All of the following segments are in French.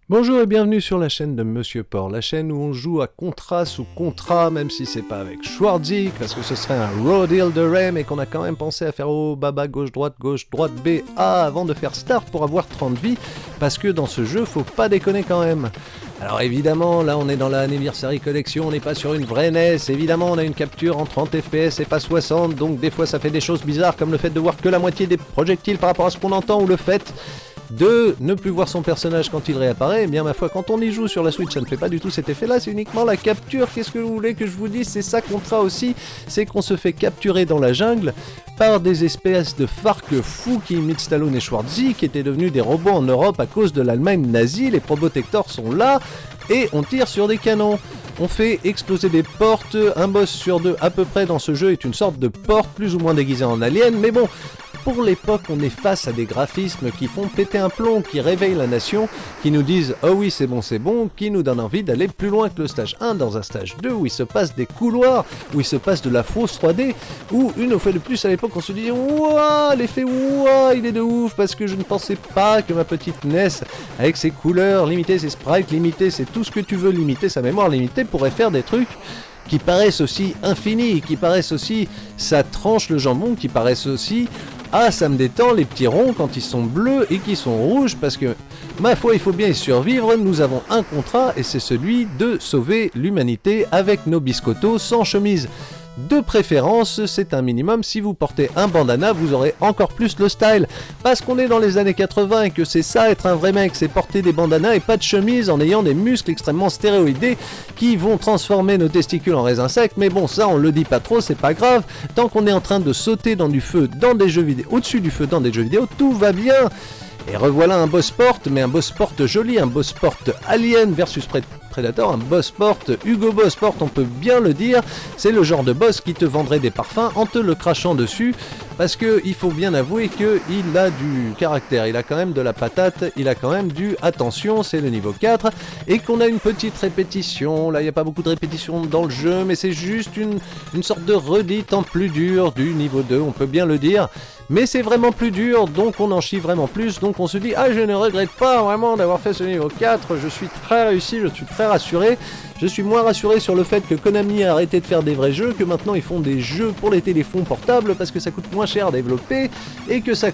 Bonjour et bienvenue sur la chaîne de Monsieur Porc, la chaîne où on joue à contrat sous contrat, même si c'est pas avec Schwarzy, parce que ce serait un raw deal de Rem et qu'on a quand même pensé à faire haut, bas, bas, gauche, droite, B, A avant de faire start pour avoir 30 vies, parce que dans ce jeu, faut pas déconner quand même. Alors évidemment, là on est dans la Anniversary Collection, on n'est pas sur une vraie NES, évidemment on a une capture en 30 fps et pas 60, donc des fois ça fait des choses bizarres comme le fait de voir que la moitié des projectiles par rapport à ce qu'on entend, ou le fait de ne plus voir son personnage quand il réapparaît. Eh bien ma foi, quand on y joue sur la Switch, ça ne fait pas du tout cet effet-là, c'est uniquement la capture. Qu'est-ce que vous voulez que je vous dise? C'est ça Contra aussi, c'est qu'on se fait capturer dans la jungle par des espèces de farcs fous qui imitent Stallone et Schwarzy, qui étaient devenus des robots en Europe à cause de l'Allemagne nazie. Les probotectors sont là, et on tire sur des canons. On fait exploser des portes, un boss sur deux à peu près dans ce jeu est une sorte de porte plus ou moins déguisée en alien, mais bon, pour l'époque on est face à des graphismes qui font péter un plomb, qui réveillent la nation, qui nous disent « Oh oui c'est bon », qui nous donnent envie d'aller plus loin que le stage 1 dans un stage 2 où il se passe des couloirs, où il se passe de la fausse 3D, où une fois de plus à l'époque on se dit « Ouah, l'effet ouah, il est de ouf » parce que je ne pensais pas que ma petite NES, avec ses couleurs limitées, ses sprites limités, c'est tout ce que tu veux limiter, sa mémoire limitée, pourrait faire des trucs qui paraissent aussi infinis, qui paraissent aussi ça tranche le jambon, qui paraissent aussi ah ça me détend les petits ronds quand ils sont bleus et qui sont rouges, parce que ma foi il faut bien y survivre, nous avons un contrat et c'est celui de sauver l'humanité avec nos biscottos sans chemise. De préférence, c'est un minimum, si vous portez un bandana, vous aurez encore plus le style. Parce qu'on est dans les années 80 et que c'est ça être un vrai mec, c'est porter des bandanas et pas de chemise en ayant des muscles extrêmement stéroïdés qui vont transformer nos testicules en raisins secs. Mais bon, ça on le dit pas trop, c'est pas grave. Tant qu'on est en train de sauter dans du feu, dans des jeux vidéo, au-dessus du feu dans des jeux vidéo, tout va bien. Et revoilà un boss sport, mais un boss sport joli, un boss sport Alien versus Predator, un boss sport, Hugo Boss Sport, on peut bien le dire, c'est le genre de boss qui te vendrait des parfums en te le crachant dessus, parce que il faut bien avouer qu'il a du caractère, il a quand même de la patate, il a quand même du attention, c'est le niveau 4, et qu'on a une petite répétition, là il n'y a pas beaucoup de répétition dans le jeu, mais c'est juste une sorte de redite en plus dur du niveau 2, on peut bien le dire. Mais c'est vraiment plus dur, donc on en chie vraiment plus, donc on se dit « Ah, je ne regrette pas vraiment d'avoir fait ce niveau 4, je suis très réussi, je suis très rassuré. » Je suis moins rassuré sur le fait que Konami a arrêté de faire des vrais jeux, que maintenant ils font des jeux pour les téléphones portables parce que ça coûte moins cher à développer et que ça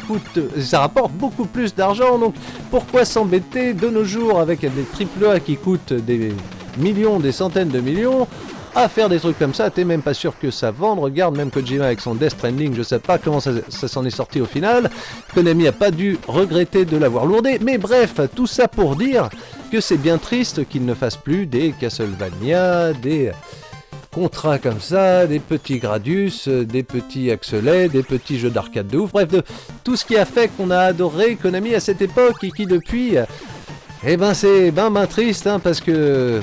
rapporte beaucoup plus d'argent, donc pourquoi s'embêter de nos jours avec des AAA qui coûtent des millions, des centaines de millions à faire des trucs comme ça, t'es même pas sûr que ça vende. Regarde, même Kojima avec son Death Stranding, je sais pas comment ça s'en est sorti au final. Konami a pas dû regretter de l'avoir lourdé, mais bref, tout ça pour dire que c'est bien triste qu'il ne fasse plus des Castlevania, des contrats comme ça, des petits Gradius, des petits Axelet, des petits jeux d'arcade de ouf, bref, de tout ce qui a fait qu'on a adoré Konami à cette époque et qui depuis, eh ben c'est ben triste, hein, parce que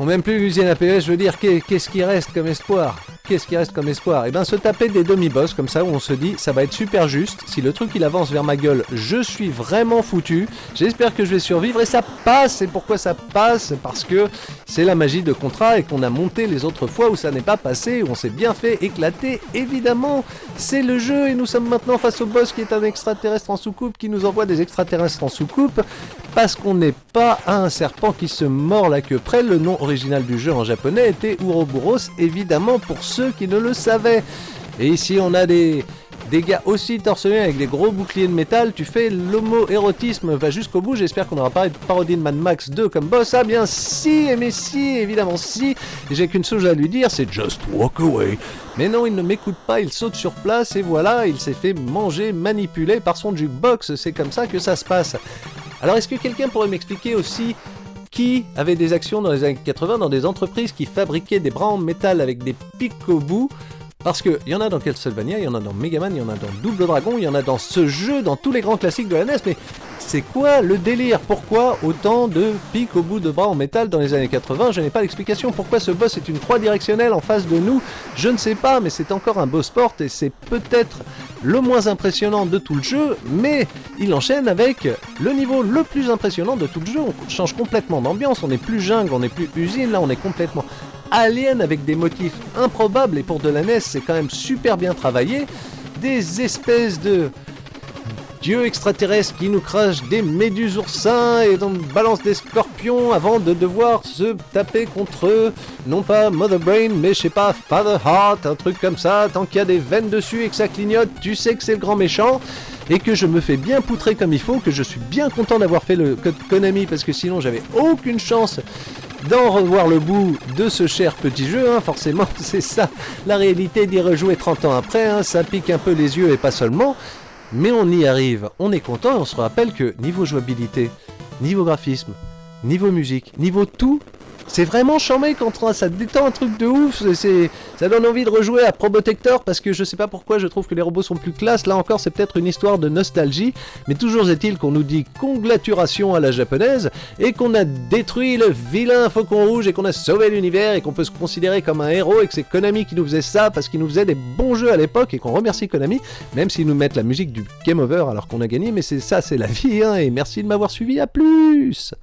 on même plus l'usine APS, je veux dire, qu'est-ce qui reste comme espoir? Qu'est-ce qui reste comme espoir? Et ben se taper des demi-boss comme ça où on se dit ça va être super juste, si le truc il avance vers ma gueule, je suis vraiment foutu, j'espère que je vais survivre et ça passe. Et pourquoi ça passe? Parce que c'est la magie de Contra et qu'on a monté les autres fois où ça n'est pas passé, où on s'est bien fait éclater, évidemment. C'est le jeu et nous sommes maintenant face au boss qui est un extraterrestre en soucoupe qui nous envoie des extraterrestres en soucoupe parce qu'on n'est pas un serpent qui se mord la queue près. Le nom original du jeu en japonais était Ouroboros, évidemment pour ceux qui ne le savaient. Et ici on a des gars aussi torse nu avec des gros boucliers de métal. Tu fais l'homo-érotisme, va jusqu'au bout. J'espère qu'on n'aura pas une parodie de Mad Max 2 comme boss. Ah bien si, mais si, évidemment si. Et j'ai qu'une chose à lui dire, c'est just walk away. Mais non, il ne m'écoute pas, il saute sur place et voilà, il s'est fait manger, manipuler par son jukebox. C'est comme ça que ça se passe. Alors est-ce que quelqu'un pourrait m'expliquer aussi qui avait des actions dans les années 80 dans des entreprises qui fabriquaient des bras en métal avec des pics au bout? Parce qu'il y en a dans Castlevania, il y en a dans Megaman, il y en a dans Double Dragon, il y en a dans ce jeu, dans tous les grands classiques de la NES, mais c'est quoi le délire? Pourquoi autant de pics au bout de bras en métal dans les années 80? Je n'ai pas l'explication. Pourquoi ce boss est une croix directionnelle en face de nous? Je ne sais pas, mais c'est encore un boss sport et c'est peut-être le moins impressionnant de tout le jeu, mais il enchaîne avec le niveau le plus impressionnant de tout le jeu. On change complètement d'ambiance, on n'est plus jungle, on n'est plus usine, là on est complètement alien avec des motifs improbables et pour de la NES c'est quand même super bien travaillé, des espèces de dieux extraterrestres qui nous crachent des méduses oursins et on balance des scorpions avant de devoir se taper contre, non pas Mother Brain, mais je sais pas, Father Heart, un truc comme ça, tant qu'il y a des veines dessus et que ça clignote, tu sais que c'est le grand méchant, et que je me fais bien poutrer comme il faut, que je suis bien content d'avoir fait le code Konami, parce que sinon j'avais aucune chance d'en revoir le bout de ce cher petit jeu, hein. Forcément c'est ça, la réalité d'y rejouer 30 ans après, hein. Ça pique un peu les yeux et pas seulement, mais on y arrive, on est content et on se rappelle que niveau jouabilité, niveau graphisme, niveau musique, niveau tout, c'est vraiment charmé quand ça détend un truc de ouf, ça donne envie de rejouer à Probotector parce que je sais pas pourquoi je trouve que les robots sont plus classe, là encore c'est peut-être une histoire de nostalgie, mais toujours est-il qu'on nous dit congratulations à la japonaise et qu'on a détruit le vilain Faucon Rouge et qu'on a sauvé l'univers et qu'on peut se considérer comme un héros et que c'est Konami qui nous faisait ça parce qu'il nous faisait des bons jeux à l'époque et qu'on remercie Konami, même s'ils nous mettent la musique du Game Over alors qu'on a gagné, mais c'est ça, c'est la vie, hein, et merci de m'avoir suivi, à plus.